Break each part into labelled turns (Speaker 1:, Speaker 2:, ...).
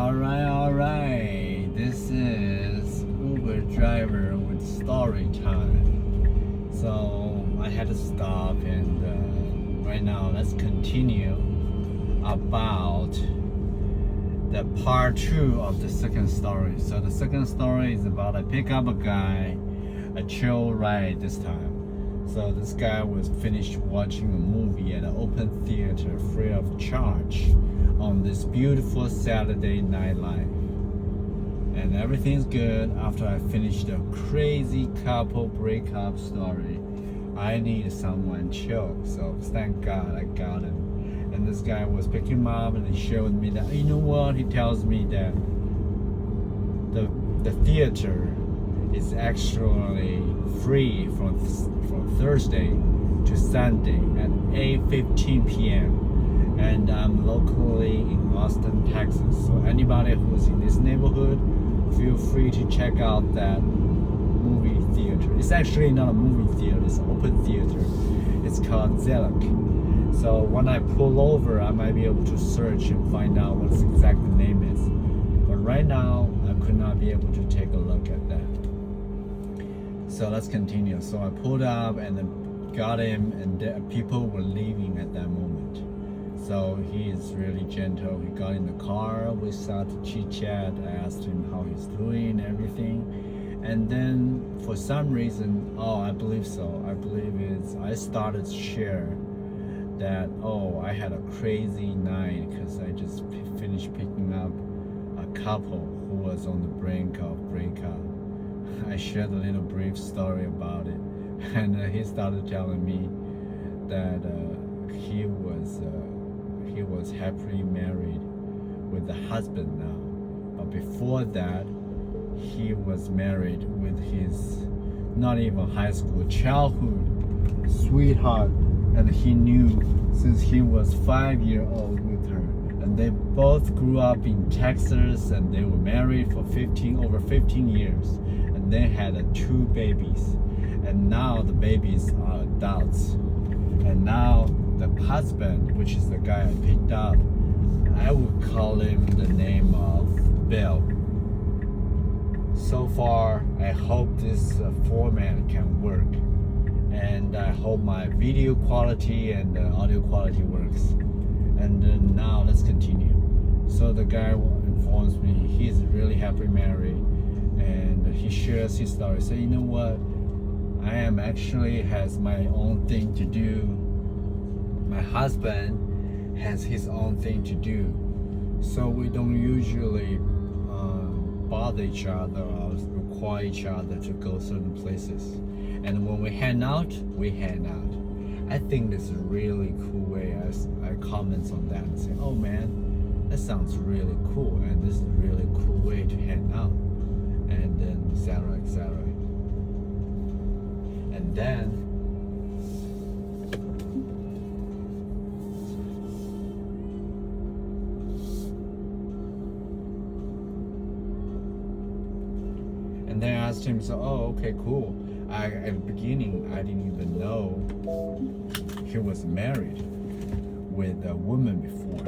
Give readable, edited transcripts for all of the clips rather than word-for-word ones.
Speaker 1: Alright. This is Uber driver with story time. So I had to stop and right now let's continue about the part 2 of the second story. So the second story is about I pick up a guy, a chill ride this time. So this guy was finished watching a movie at an open theater free of charge on this beautiful Saturday night life. And everything's good after I finished a crazy couple breakup story. I need someone chill, so thank God I got him. And this guy was picking him up and he showed me that, you know what, he tells me that the theater is actually free from Thursday to Sunday at 8:15 p.m. and I'm locally in Austin, Texas. So anybody who's in this neighborhood, feel free to check out that movie theater. It's actually not a movie theater, it's an open theater. It's called Zelak. So when I pull over, I might be able to search and find out what its exact name is. But right now, I could not be able to take a look at that. So let's continue. So I pulled up and then got him, and people were leaving at that moment. So he is really gentle. He got in the car, we started to chit chat. I asked him how he's doing, everything. And then for some reason, I believe I started to share that, I had a crazy night because I just finished picking up a couple who was on the brink of breakup. I shared a little brief story about it, and he started telling me that he was happily married with a husband now, but before that he was married with his not even high school childhood sweetheart, and he knew since he was 5 years old with her, and they both grew up in Texas and they were married for over 15 years, and they had 2 babies, and now the babies are adults. And now the husband, which is the guy I picked up, I would call him the name of Bill. So far, I hope this format can work, and I hope my video quality and audio quality works. And now let's continue. So the guy informs me he's really happily married, and he shares his story. So you know what? I am actually has my own thing to do. My husband has his own thing to do. So we don't usually bother each other or require each other to go certain places. And when we hang out, we hang out. I think this is a really cool way. I comment on that and say, oh man, that sounds really cool, and this is a really cool way to hang out, and then etc. And then I asked him, so okay, cool. At the beginning, I didn't even know he was married with a woman before.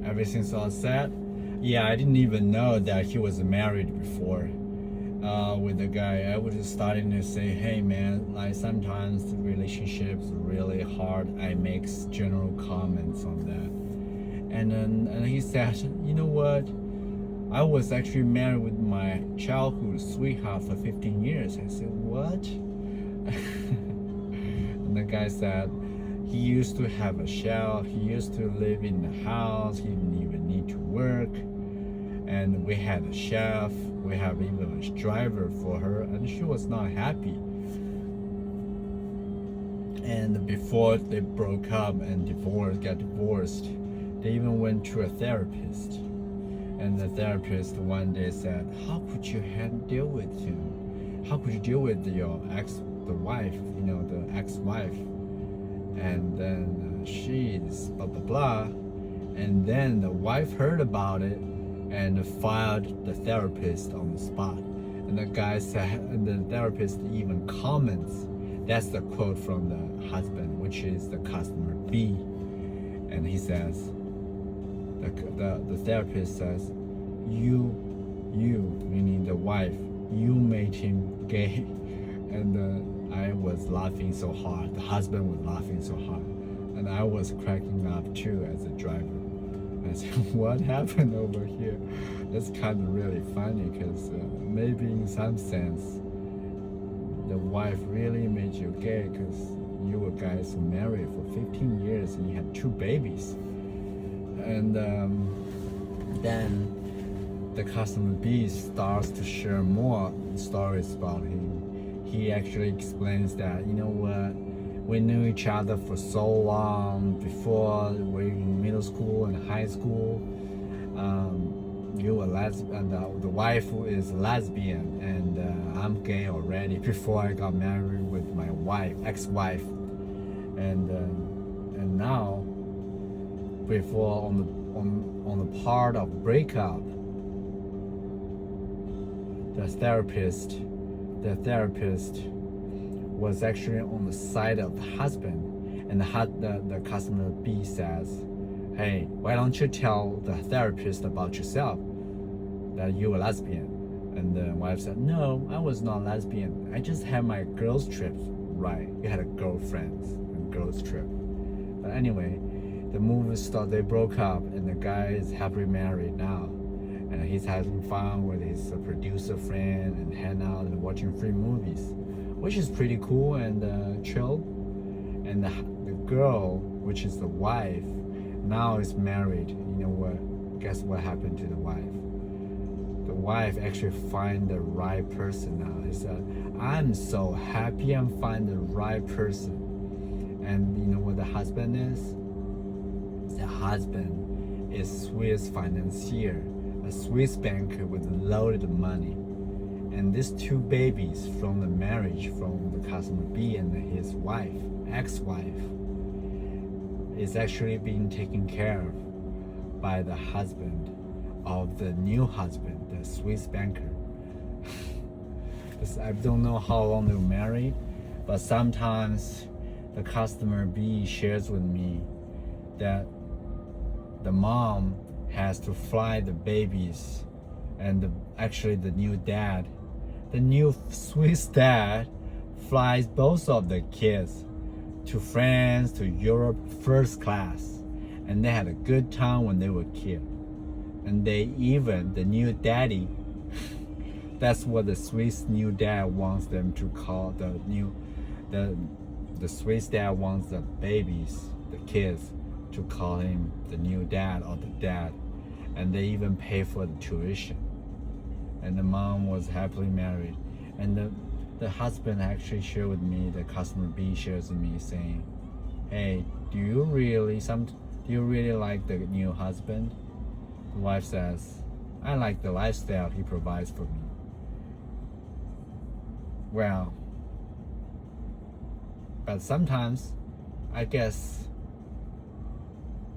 Speaker 1: Everything's all set. Yeah, I didn't even know that he was married before. With the guy, I was just starting to say, hey man, like sometimes the relationship's really hard. I make general comments on that, and he said, you know what, I was actually married with my childhood sweetheart for 15 years. I said, what? And the guy said he used to have a shell, he used to live in the house, he didn't even need to work, and we had a chef, we have even a driver for her, and she was not happy. And before they broke up and got divorced, they even went to a therapist. And the therapist one day said, how could you deal with him? How could you deal with your ex-wife? And then she's blah blah blah. And then the wife heard about it, and fired the therapist on the spot. And the guy said, and the therapist even comments, that's the quote from the husband, which is the customer B. And he says, the therapist says, you, meaning the wife, you made him gay. And I was laughing so hard. The husband was laughing so hard. And I was cracking up too as a driver. I said, what happened over here? That's kind of really funny because maybe in some sense, the wife really made you gay because you were guys married for 15 years and you had 2 babies. And then the customer B starts to share more stories about him. He actually explains that, you know what, we knew each other for so long before we were in middle school and high school. You were lesbian, the wife is lesbian, and I'm gay already before I got married with my ex-wife, and now, before on the part of breakup, the therapist was actually on the side of the husband, and the customer B says, hey, why don't you tell the therapist about yourself, that you were lesbian? And the wife said, no, I was not lesbian. I just had my girls' trips. Right, you had a girlfriend and girls' trip. But anyway, the movie started, they broke up, and the guy is happily married now. And he's having fun with his producer friend and hang out and watching free movies, which is pretty cool and chill. And the girl, which is the wife, now is married. You know what? Guess what happened to the wife? The wife actually find the right person now. He said, I'm so happy I'm find the right person. And you know what the husband is? The husband is Swiss financier, a Swiss banker with loaded money. And these 2 babies from the marriage from the customer B and his wife, ex-wife, is actually being taken care of by the husband of the new husband, the Swiss banker. I don't know how long they were married, but sometimes the customer B shares with me that the mom has to fly the babies, and actually the new Swiss dad flies both of the kids to France, to Europe, first class, and they had a good time when they were kids. And the new daddy, that's what the Swiss new dad wants them to call the Swiss dad wants the babies, the kids, to call him the new dad or the dad. And they even pay for the tuition. And the mom was happily married. And the husband actually shared with me, the customer B shares with me saying, hey, do you really like the new husband? The wife says, I like the lifestyle he provides for me. Well, but sometimes I guess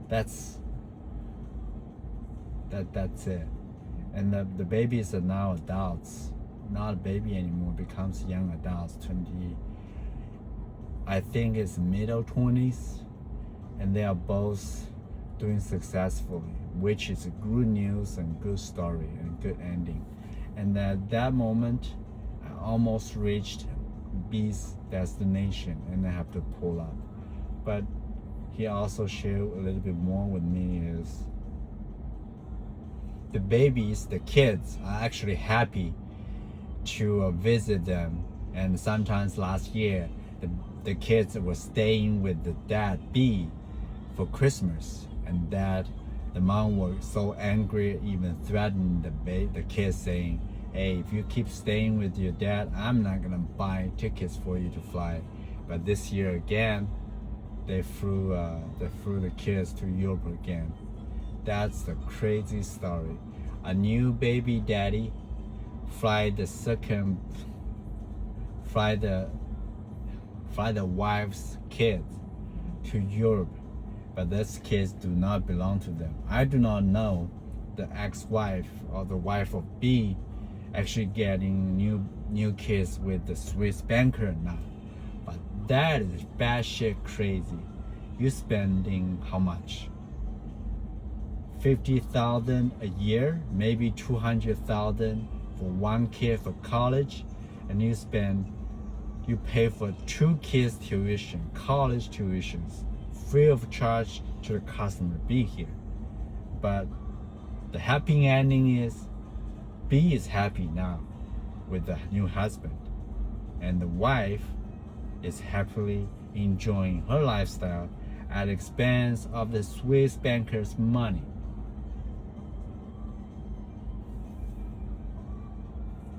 Speaker 1: that's it. And the babies are now adults, not a baby anymore, becomes young adults, 20, I think it's middle 20s, and they are both doing successfully, which is good news and good story and good ending. And at that moment, I almost reached B's destination and I have to pull up. But he also shared a little bit more with me is the babies, the kids are actually happy to visit them. And sometimes last year, the kids were staying with the dad B for Christmas, and the mom was so angry, even threatened the kids, saying, hey, if you keep staying with your dad, I'm not gonna buy tickets for you to fly. But this year again, they flew the kids to Europe again. That's the crazy story. A new baby daddy fly the wife's kids to Europe, but these kids do not belong to them. I do not know the ex-wife or the wife of B actually getting new kids with the Swiss banker now. But that is batshit crazy. You spending how much? 50,000 a year, maybe 200,000 for one kid for college, and you pay for 2 kids tuition, college tuitions, free of charge to the customer. Be here. But the happy ending is B is happy now with the new husband, and the wife is happily enjoying her lifestyle at the expense of the Swiss banker's money.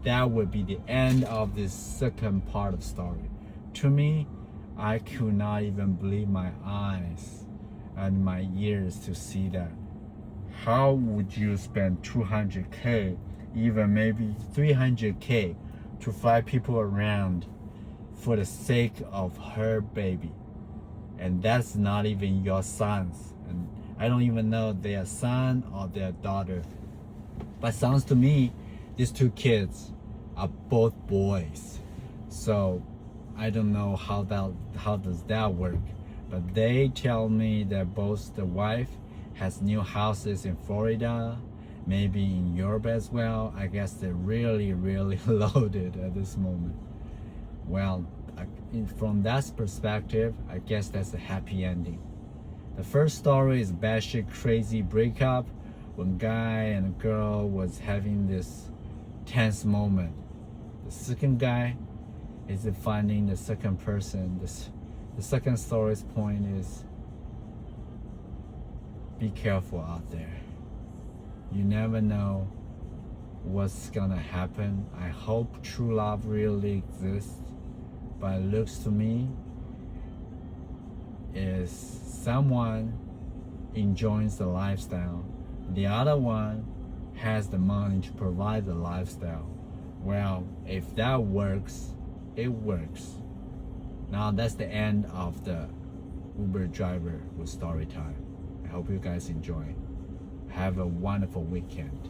Speaker 1: That would be the end of this second part of story. To me, I could not even believe my eyes and my ears to see that. How would you spend 200K, even maybe 300K to fly people around for the sake of her baby? And that's not even your sons. And I don't even know their son or their daughter. But sounds to me, these 2 kids are both boys. So I don't know how does that work. But they tell me that both the wife has new houses in Florida, maybe in Europe as well. I guess they're really loaded at this moment. Well, from that perspective, I guess that's a happy ending. The first story is batshit crazy breakup when guy and girl was having this tense moment. The second guy is finding the second person. The second story's point is be careful out there. You never know what's gonna happen. I hope true love really exists, but it looks to me is someone enjoys the lifestyle, the other one has the money to provide the lifestyle. Well, if that works, it works. Now that's the end of the Uber driver with story time. I hope you guys enjoy. Have a wonderful weekend.